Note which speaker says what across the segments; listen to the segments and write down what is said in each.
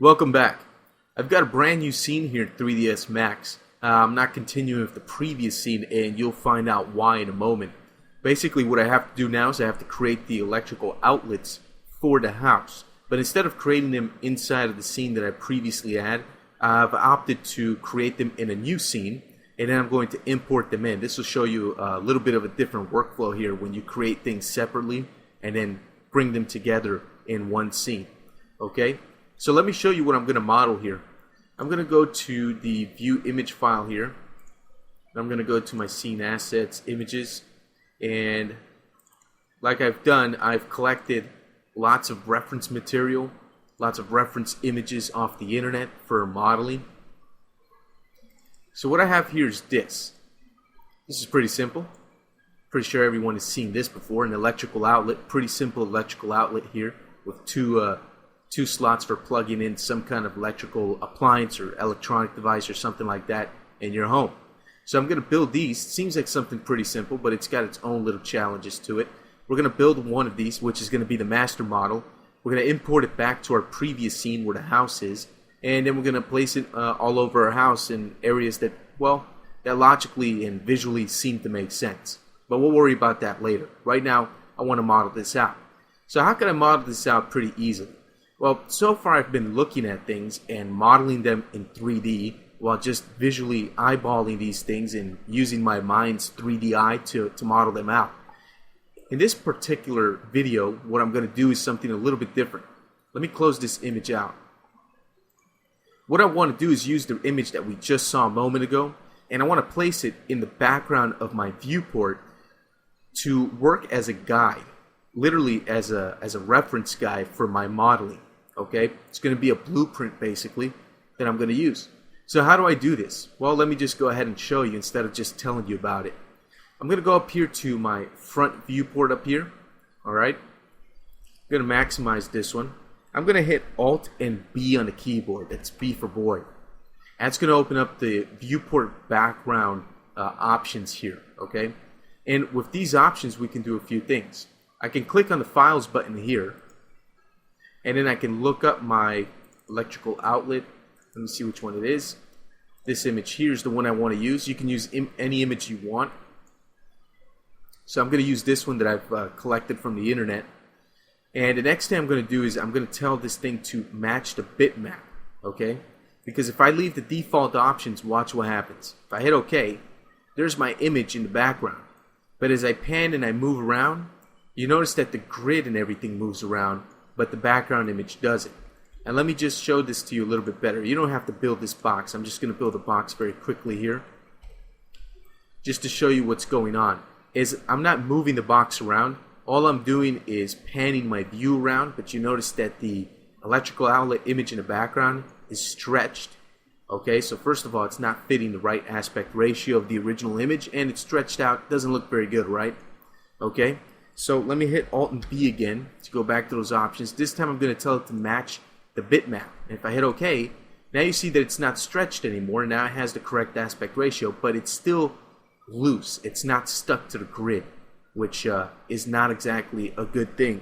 Speaker 1: Welcome back. I've got a brand new scene here in 3ds Max. I'm not continuing with the previous scene, and you'll find out why in a moment. Basically what I have to do now is I have to create the electrical outlets for the house. But instead of creating them inside of the scene that I previously had, I've opted to create them in a new scene, and then I'm going to import them in. This will show you a little bit of a different workflow here when you create things separately and then bring them together in one scene. Okay? So let me show you what I'm going to model here. I'm going to go to the view image file here. I'm going to go to my scene assets, images, and like I've done, I've collected lots of reference material, lots of reference images off the internet for modeling. So what I have here is this. This is pretty simple. Pretty sure everyone has seen this before. An electrical outlet, pretty simple electrical outlet here with two slots for plugging in some kind of electrical appliance or electronic device or something like that in your home. So I'm going to build these. Seems like something pretty simple, but it's got its own little challenges to it. We're going to build one of these, which is going to be the master model. We're going to import it back to our previous scene where the house is, and then we're going to place it all over our house in areas that, well, that logically and visually seem to make sense. But we'll worry about that later. Right now, I want to model this out. So how can I model this out pretty easily? Well, so far I've been looking at things and modeling them in 3D while just visually eyeballing these things and using my mind's 3D eye to model them out. In this particular video, what I'm going to do is something a little bit different. Let me close this image out. What I want to do is use the image that we just saw a moment ago, and I want to place it in the background of my viewport to work as a guide, literally as a reference guide for my modeling. Okay, it's going to be a blueprint basically that I'm going to use. So how do I do this? Well, let me just go ahead and show you instead of just telling you about it. I'm going to go up here to my front viewport up here. Alright, I'm going to maximize this one. I'm going to hit Alt and B on the keyboard. That's B for boy. That's going to open up the viewport background options here. Okay, and with these options we can do a few things. I can click on the Files button here, and then I can look up my electrical outlet. Let me see which one it is. This image here is the one I want to use. You can use any image you want. So I'm going to use this one that I've collected from the internet. And the next thing I'm going to do is I'm going to tell this thing to match the bitmap. Okay? Because if I leave the default options, watch what happens. If I hit OK, there's my image in the background. But as I pan and I move around, you notice that the grid and everything moves around, but the background image doesn't. And let me just show this to you a little bit better. You don't have to build this box. I'm just going to build a box very quickly here, just to show you what's going on. I'm not moving the box around. All I'm doing is panning my view around, but you notice that the electrical outlet image in the background is stretched. Okay, so first of all, it's not fitting the right aspect ratio of the original image, and it's stretched out. Doesn't look very good, right? Okay. So let me hit Alt and B again to go back to those options. This time I'm going to tell it to match the bitmap. And if I hit OK, now you see that it's not stretched anymore. Now it has the correct aspect ratio, but it's still loose. It's not stuck to the grid, which is not exactly a good thing.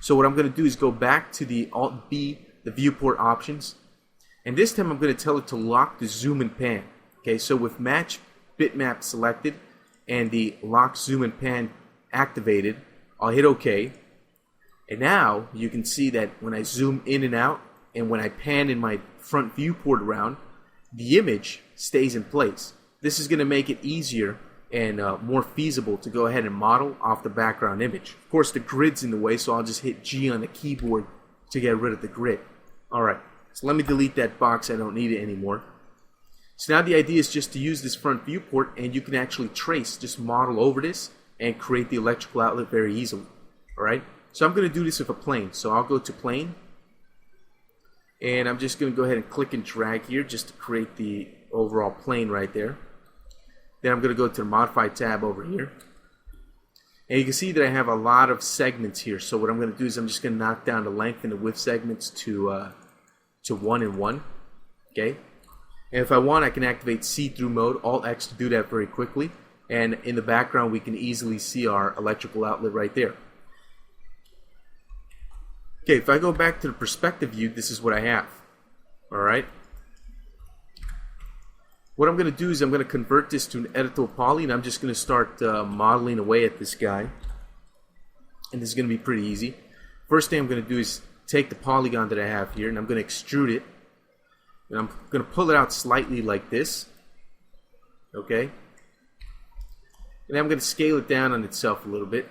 Speaker 1: So what I'm going to do is go back to the Alt and B, the viewport options. And this time I'm going to tell it to lock the zoom and pan. Okay, so with match bitmap selected and the lock zoom and pan activated, I'll hit OK, and now you can see that when I zoom in and out and when I pan in my front viewport around, the image stays in place. This is going to make it easier and more feasible to go ahead and model off the background image. Of course, the grid's in the way, so I'll just hit G on the keyboard to get rid of the grid. Alright, so let me delete that box. I don't need it anymore. So now the idea is just to use this front viewport, and you can actually trace, just model over this and create the electrical outlet very easily. Alright, so I'm going to do this with a plane. So I'll go to plane, and I'm just going to go ahead and click and drag here just to create the overall plane right there. Then I'm going to go to the Modify tab over here, and you can see that I have a lot of segments here. So what I'm going to do is I'm just going to knock down the length and the width segments to 1 and 1. Okay, and if I want, I can activate see-through mode, Alt X to do that very quickly. And in the background, we can easily see our electrical outlet right there. Okay, if I go back to the perspective view, this is what I have. Alright. What I'm going to do is I'm going to convert this to an editable poly, and I'm just going to start modeling away at this guy. And this is going to be pretty easy. First thing I'm going to do is take the polygon that I have here, and I'm going to extrude it. And I'm going to pull it out slightly like this. Okay. And I'm going to scale it down on itself a little bit.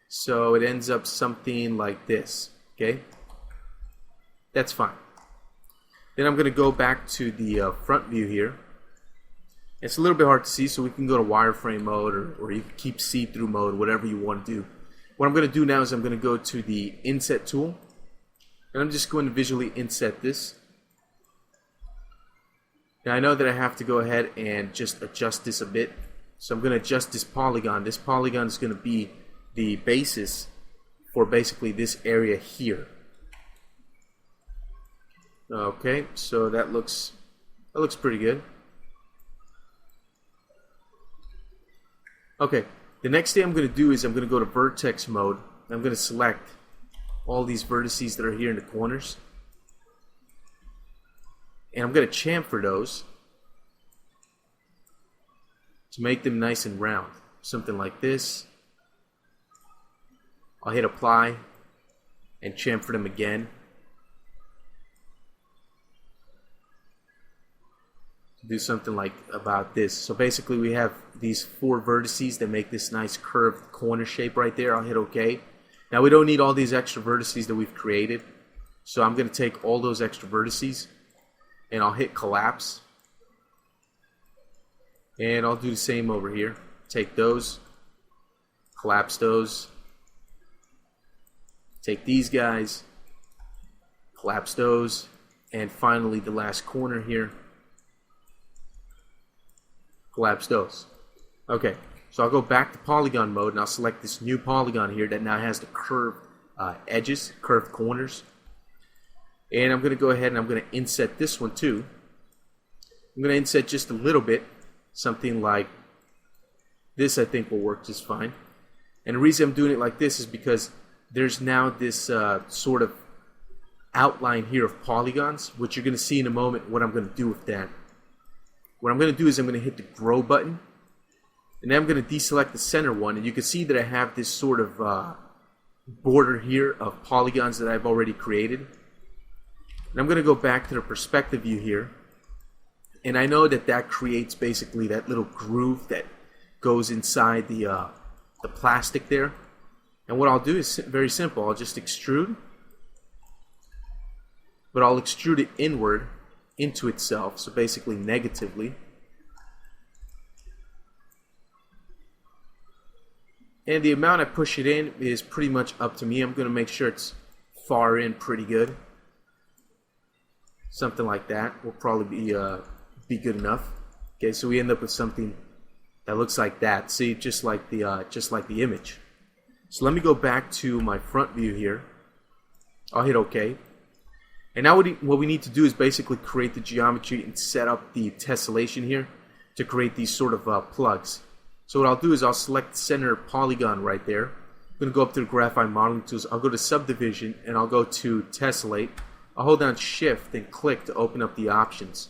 Speaker 1: So it ends up something like this. Okay. That's fine. Then I'm going to go back to the front view here. It's a little bit hard to see, so we can go to wireframe mode, or you can keep see-through mode, whatever you want to do. What I'm going to do now is I'm going to go to the inset tool, and I'm just going to visually inset this. Now I know that I have to go ahead and just adjust this a bit, so I'm going to adjust this polygon. This polygon is going to be the basis for basically this area here. Okay, so that looks pretty good. Okay, the next thing I'm going to do is I'm going to go to vertex mode. I'm going to select all these vertices that are here in the corners. And I'm going to chamfer those to make them nice and round. Something like this. I'll hit apply and chamfer them again. Do something like about this. So basically we have these 4 vertices that make this nice curved corner shape right there. I'll hit OK. Now we don't need all these extra vertices that we've created, so I'm going to take all those extra vertices and I'll hit collapse, and I'll do the same over here. Take those, collapse those, take these guys, collapse those, and finally the last corner here, collapse those. Okay, so I'll go back to polygon mode and I'll select this new polygon here that now has the curved edges, curved corners. And I'm going to go ahead and I'm going to inset this one too. I'm going to inset just a little bit, something like this. I think will work just fine. And the reason I'm doing it like this is because there's now this sort of outline here of polygons, which you're going to see in a moment what I'm going to do with that. What I'm going to do is I'm going to hit the grow button, and then I'm going to deselect the center one, and you can see that I have this sort of border here of polygons that I've already created. And I'm going to go back to the perspective view here, and I know that that creates basically that little groove that goes inside the plastic there. And what I'll do is very simple. I'll just extrude, but I'll extrude it inward into itself, so basically negatively. And the amount I push it in is pretty much up to me. I'm going to make sure it's far in pretty good. Something like that will probably be good enough. Okay, so we end up with something that looks like that. See, just like the image. So let me go back to my front view here. I'll hit OK. And now what we need to do is basically create the geometry and set up the tessellation here to create these sort of plugs. So what I'll do is I'll select the center polygon right there. I'm going to go up to the Graphite Modeling Tools. I'll go to Subdivision and I'll go to Tessellate. I'll hold down Shift and click to open up the options.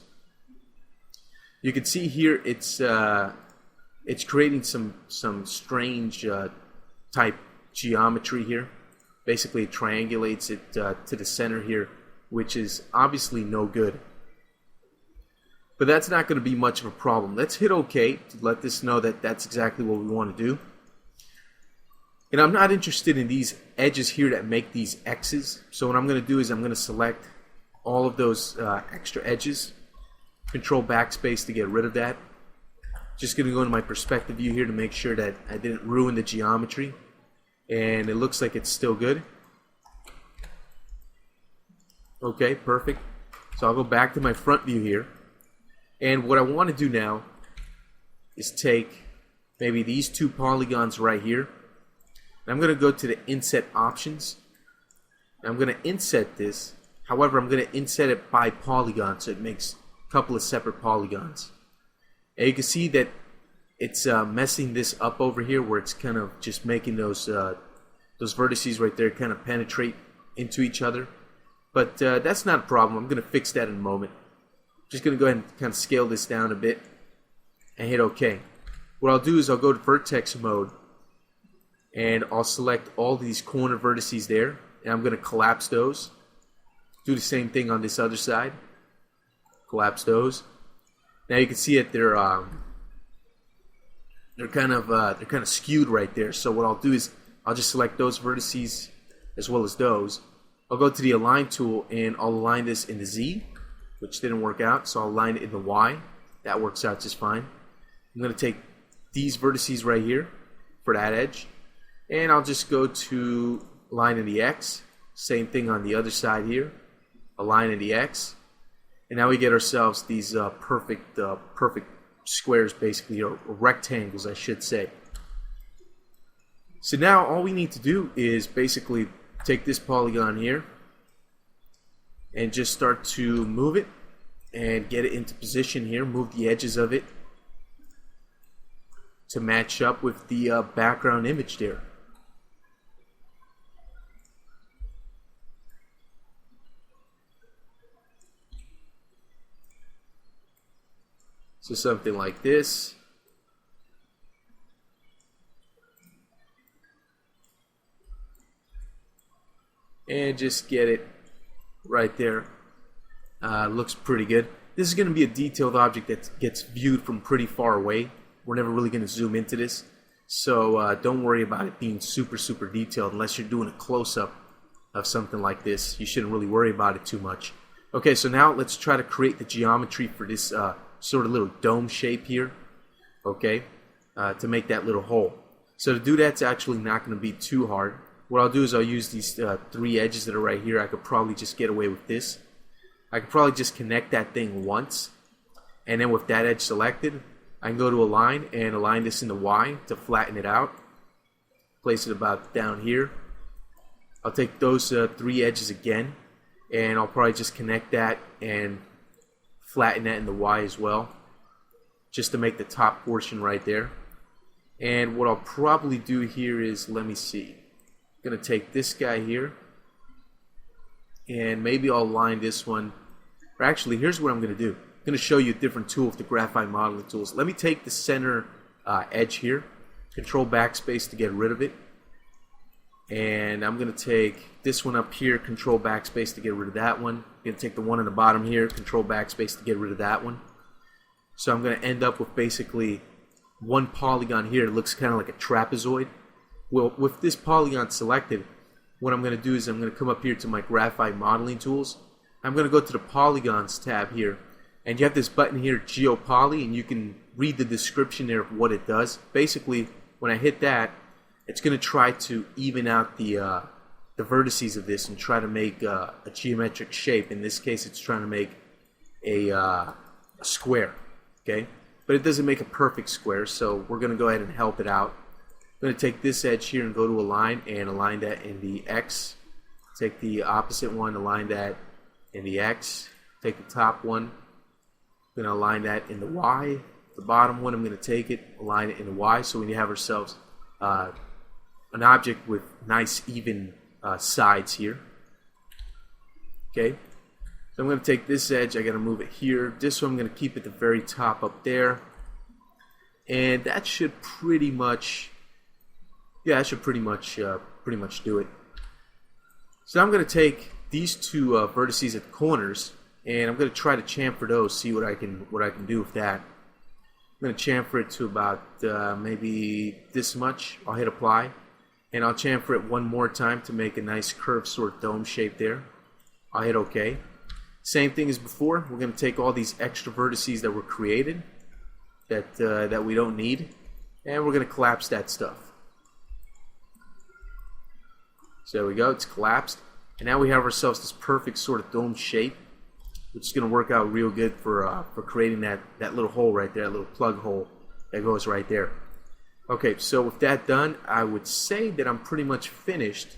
Speaker 1: You can see here it's creating some strange type geometry here. Basically it triangulates it to the center here, which is obviously no good. But that's not going to be much of a problem. Let's hit OK to let this know that that's exactly what we want to do. And I'm not interested in these edges here that make these X's. So what I'm going to do is I'm going to select all of those extra edges. Control backspace to get rid of that. Just going to go into my perspective view here to make sure that I didn't ruin the geometry. And it looks like it's still good. Okay, perfect. So I'll go back to my front view here. And what I want to do now is take maybe these 2 polygons right here. And I'm going to go to the inset options. And I'm going to inset this. However, I'm going to inset it by polygon, so it makes a couple of separate polygons. And you can see that it's messing this up over here, where it's kind of just making those vertices right there kind of penetrate into each other. But that's not a problem. I'm going to fix that in a moment. Just going to go ahead and kind of scale this down a bit and hit OK. What I'll do is I'll go to vertex mode and I'll select all these corner vertices there, and I'm going to collapse those. Do the same thing on this other side. Collapse those. Now you can see that they're kind of skewed right there. So what I'll do is I'll just select those vertices as well as those. I'll go to the align tool and I'll align this in the Z, which didn't work out, so I'll align it in the Y. That works out just fine. I'm going to take these vertices right here for that edge, and I'll just go to align in the X. Same thing on the other side here. Align in the X, and now we get ourselves these perfect squares, basically, or rectangles, I should say. So now all we need to do is basically take this polygon here and just start to move it and get it into position here. Move the edges of it to match up with the background image there. So something like this. And just get it right there. Looks pretty good. This is going to be a detailed object that gets viewed from pretty far away. We're never really going to zoom into this. So don't worry about it being super detailed unless you're doing a close-up of something like this. You shouldn't really worry about it too much. Okay, so now let's try to create the geometry for this sort of little dome shape here. Okay, to make that little hole. So to do that, it's actually not going to be too hard. What I'll do is I'll use these three edges that are right here. I could probably just get away with this. I could probably just connect that thing once, and then with that edge selected, I can go to align and align this in the Y to flatten it out. Place it about down here. I'll take those three edges again, and I'll probably just connect that and flatten that in the Y as well, just to make the top portion right there. And what I'll probably do here is, let me see. I'm going to take this guy here, and maybe I'll align this one. Or actually, here's what I'm going to do. I'm going to show you a different tool with the graphite modeling tools. Let me take the center edge here, control backspace to get rid of it. And I'm going to take this one up here, control backspace to get rid of that one. I'm going to take the one on the bottom here, control backspace to get rid of that one. So I'm going to end up with basically one polygon here. It looks kind of like a trapezoid. Well, with this polygon selected, what I'm going to do is I'm going to come up here to my graphite modeling tools. I'm going to go to the polygons tab here, and you have this button here, GeoPoly, and you can read the description there of what it does. Basically, when I hit that, it's going to try to even out the vertices of this and try to make a geometric shape. In this case, it's trying to make a square, okay? But it doesn't make a perfect square, so we're going to go ahead and help it out. I'm going to take this edge here and go to align and align that in the X. Take the opposite one, align that in the X. Take the top one, I'm going to align that in the Y. The bottom one, I'm going to take it, align it in the Y. So when you have ourselves an object with nice even sides here. Okay, so I'm going to take this edge, I got to move it here. This one I'm going to keep at the very top up there. And that should pretty much, yeah, that should pretty much do it. So I'm going to take these two vertices at the corners, and I'm going to try to chamfer those, see what I can do with that. I'm going to chamfer it to about maybe this much. I'll hit apply, and I'll chamfer it one more time to make a nice curved sort of dome shape there. I'll hit OK. Same thing as before. We're going to take all these extra vertices that were created that we don't need, and we're going to collapse that stuff. So there we go, it's collapsed. And now we have ourselves this perfect sort of dome shape, which is going to work out real good for creating that little hole right there, that little plug hole that goes right there. Okay, so with that done, I would say that I'm pretty much finished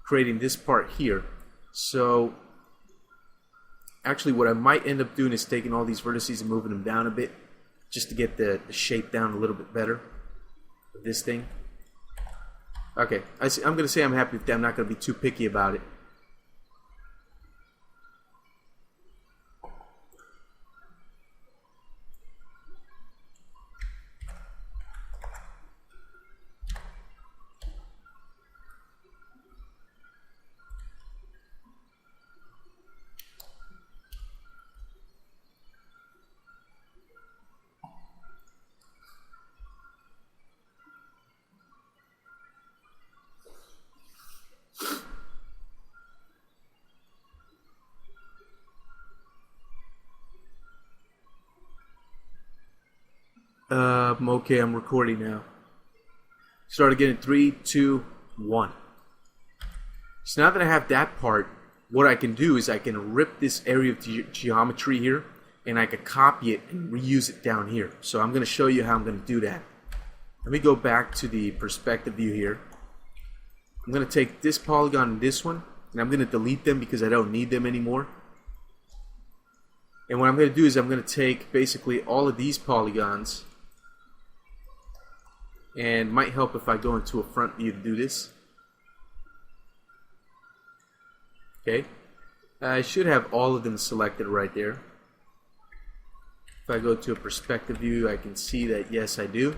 Speaker 1: creating this part here. So actually what I might end up doing is taking all these vertices and moving them down a bit, just to get the shape down a little bit better of this thing. Okay, I'm going to say I'm happy with that. I'm not going to be too picky about it. I'm okay. I'm recording now. Start again in 3, 2, 1. So now that I have that part, what I can do is I can rip this area of geometry here, and I can copy it and reuse it down here. So I'm going to show you how I'm going to do that. Let me go back to the perspective view here. I'm going to take this polygon and this one, and I'm going to delete them because I don't need them anymore. And what I'm going to do is I'm going to take basically all of these polygons, and it might help if I go into a front view to do this. Okay, I should have all of them selected right there. If I go to a perspective view, I can see that yes, I do.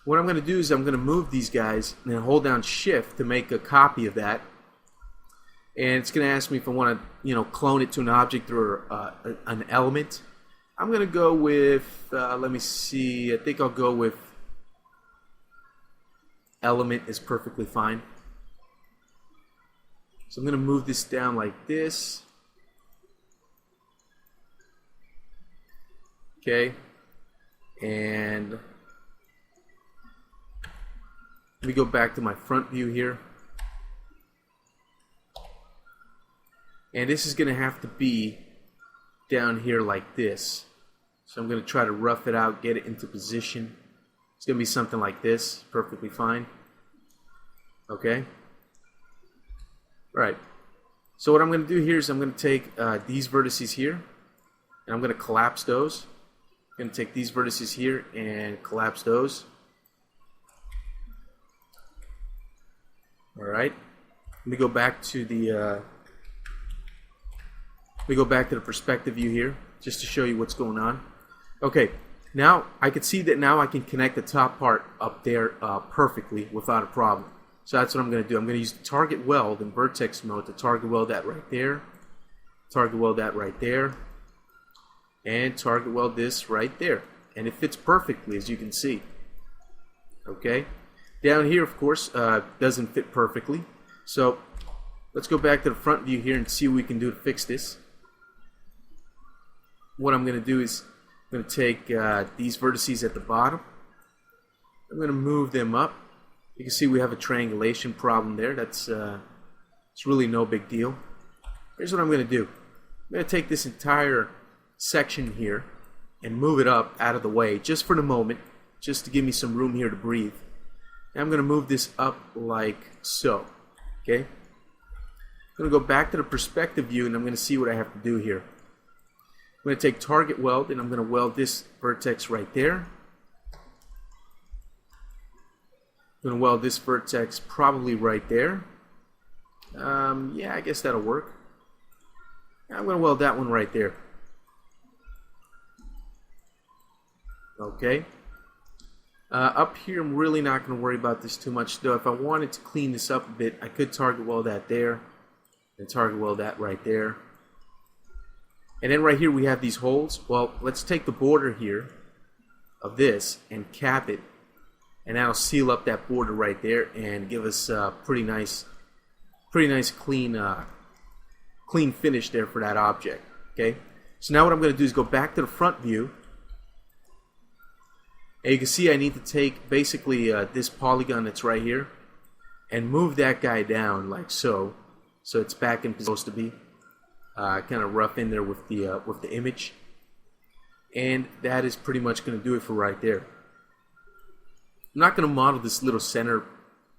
Speaker 1: What I'm going to do is I'm going to move these guys and then hold down Shift to make a copy of that. And it's going to ask me if I want to, clone it to an object or an element. I'm going to go with, let me see, I think I'll go with element is perfectly fine. So I'm going to move this down like this. Okay. And let me go back to my front view here. And this is going to have to be down here like this. So I'm going to try to rough it out, get it into position. It's going to be something like this, perfectly fine. Okay. Right. So what I'm going to do here is I'm going to take these vertices here, and I'm going to collapse those. I'm going to take these vertices here and collapse those. All right. Let me go back to the perspective view here, just to show you what's going on. Okay. Now I can see that now I can connect the top part up there perfectly without a problem. So that's what I'm going to do. I'm going to use the target weld in vertex mode to target weld that right there, target weld that right there, and target weld this right there. And it fits perfectly, as you can see. Okay. Down here, of course, doesn't fit perfectly. So let's go back to the front view here and see what we can do to fix this. What I'm going to do is I'm going to take these vertices at the bottom. I'm going to move them up. You can see we have a triangulation problem there. That's it's really no big deal. Here's what I'm going to do. I'm going to take this entire section here and move it up out of the way just for the moment, just to give me some room here to breathe. And I'm going to move this up like so. Okay? I'm going to go back to the perspective view and I'm going to see what I have to do here. I'm going to take target weld and I'm going to weld this vertex right there. I'm going to weld this vertex probably right there. Yeah, I guess that'll work. I'm going to weld that one right there. Okay. Up here, I'm really not going to worry about this too much, though. If I wanted to clean this up a bit, I could target weld that there, and target weld that right there. And then right here we have these holes. Well, let's take the border here of this and cap it. And that'll seal up that border right there and give us a pretty nice clean finish there for that object. Okay. So now what I'm going to do is go back to the front view, and you can see I need to take basically this polygon that's right here and move that guy down like so, so it's back in it's supposed to be. Kind of rough in there with the image, and that is pretty much going to do it for right there. I'm not going to model this little center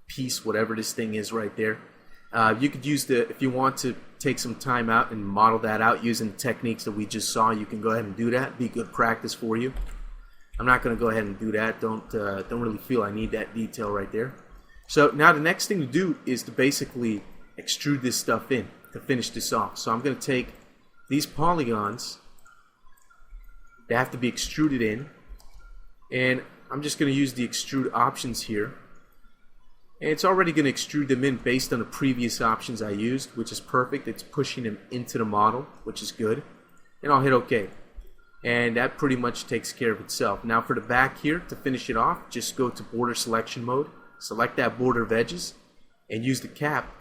Speaker 1: piece, whatever this thing is right there. You could use if you want to take some time out and model that out using the techniques that we just saw, you can go ahead and do that. Be good practice for you. I'm not going to go ahead and do that. Don't really feel I need that detail right there. So now the next thing to do is to basically extrude this stuff in to finish this off. So I'm going to take these polygons. They have to be extruded in, and I'm just going to use the extrude options here, and it's already going to extrude them in based on the previous options I used, which is perfect. It's pushing them into the model, which is good, and I'll hit OK, and that pretty much takes care of itself. Now for the back here, to finish it off, just go to border selection mode, select that border of edges, and use the cap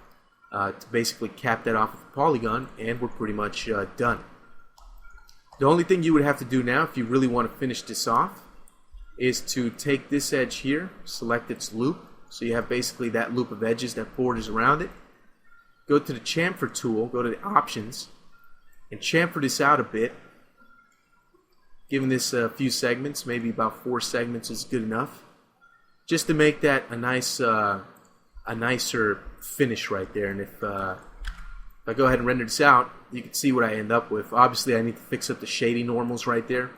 Speaker 1: to basically cap that off with a polygon, and we're pretty much done. The only thing you would have to do now, if you really want to finish this off, is to take this edge here, select its loop, so you have basically that loop of edges that borders around it. Go to the chamfer tool, go to the options, and chamfer this out a bit, giving this a few segments, maybe about 4 segments is good enough, just to make that a nicer finish right there. And if I go ahead and render this out, you can see what I end up with. Obviously, I need to fix up the shading normals right there,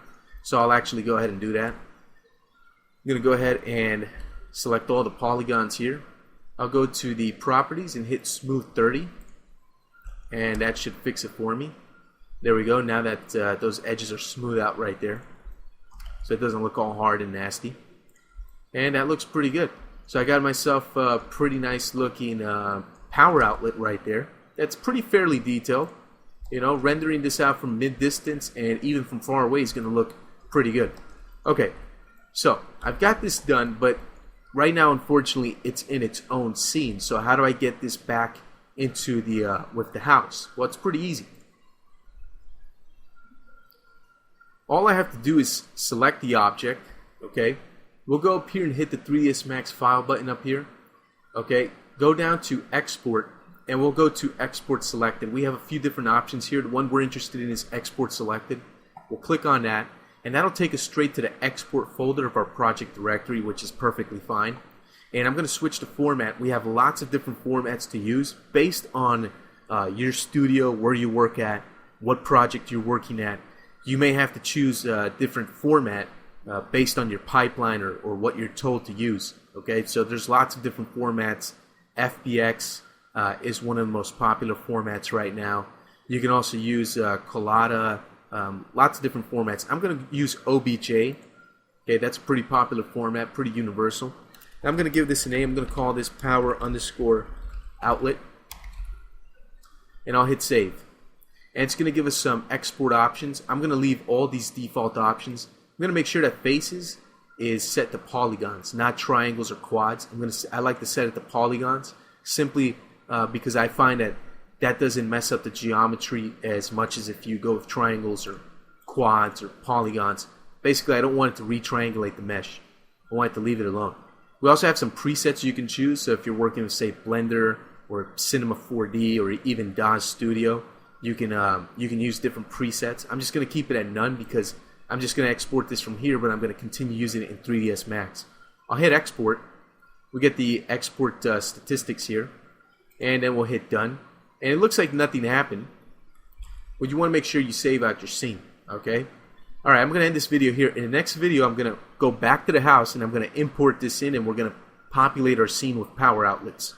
Speaker 1: so I'll actually go ahead and do that. I'm going to go ahead and select all the polygons here. I'll go to the properties and hit smooth 30, and that should fix it for me. There we go. Now that those edges are smooth out right there, so it doesn't look all hard and nasty, and that looks pretty good. So I got myself a pretty nice looking power outlet right there. That's pretty fairly detailed. You know, rendering this out from mid-distance and even from far away is going to look pretty good. Okay, so I've got this done, but right now, unfortunately, it's in its own scene. So how do I get this back into the with the house? Well, it's pretty easy. All I have to do is select the object. Okay, we'll go up here and hit the 3ds Max file button up here. Okay, go down to export, and we'll go to export selected. We have a few different options here. The one we're interested in is export selected. We'll click on that, and that'll take us straight to the export folder of our project directory, which is perfectly fine. And I'm going to switch to format. We have lots of different formats to use based on your studio, where you work at, what project you're working at. You may have to choose a different format based on your pipeline or what you're told to use. Okay, so there's lots of different formats. FBX is one of the most popular formats right now. You can also use Collada, lots of different formats. I'm going to use OBJ. Okay, that's a pretty popular format, pretty universal. I'm going to give this a name. I'm going to call this power underscore outlet, and I'll hit save. And it's going to give us some export options. I'm going to leave all these default options. I'm going to make sure that faces is set to polygons, not triangles or quads. I like to set it to polygons simply because I find that doesn't mess up the geometry as much as if you go with triangles or quads or polygons. Basically, I don't want it to retriangulate the mesh. I want it to leave it alone. We also have some presets you can choose. So if you're working with, say, Blender or Cinema 4D or even DAW Studio, you can use different presets. I'm just going to keep it at none because I'm just going to export this from here, but I'm going to continue using it in 3ds Max. I'll hit export. We get the export statistics here, and then we'll hit done. And it looks like nothing happened, but you want to make sure you save out your scene. Okay. All right, I'm going to end this video here. In the next video, I'm going to go back to the house and I'm going to import this in, and we're going to populate our scene with power outlets.